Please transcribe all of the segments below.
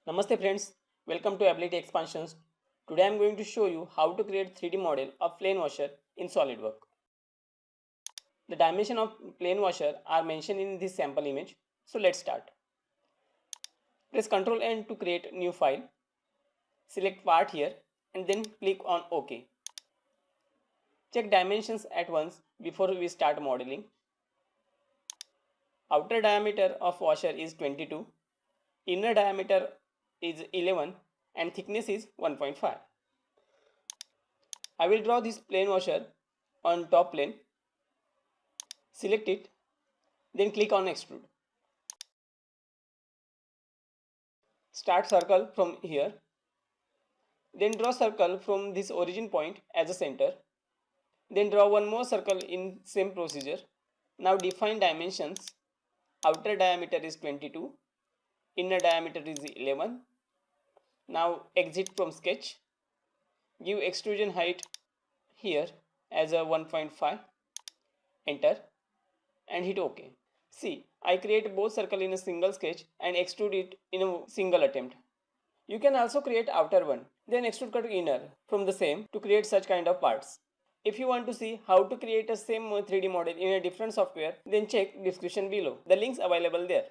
Namaste friends, welcome to Ability Expansions. Today I am going to show you how to create 3D model of plane washer in SolidWorks. The dimension of plane washer are mentioned in this sample image. So let's start. Press Ctrl N to create new file. Select part here and then click on OK. Check dimensions at once before we start modeling. Outer diameter of washer is 22, inner diameter is 11 and thickness is 1.5. I will draw this plane washer on top plane. Select it, then click on extrude. Start circle from here. Then draw circle from this origin point as a center. Then draw one more circle in same procedure. Now define dimensions. Outer diameter is 22. Inner diameter is 11. Now exit from sketch. Give extrusion height here as a 1.5. Enter and hit OK. See, I create both circle in a single sketch and extrude it in a single attempt. You can also create outer one, then extrude cut inner from the same to create such kind of parts. If you want to see how to create a same 3D model in a different software, then check description below. The links available there.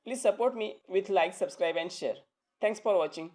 Please support me with like, subscribe and share. Thanks for watching.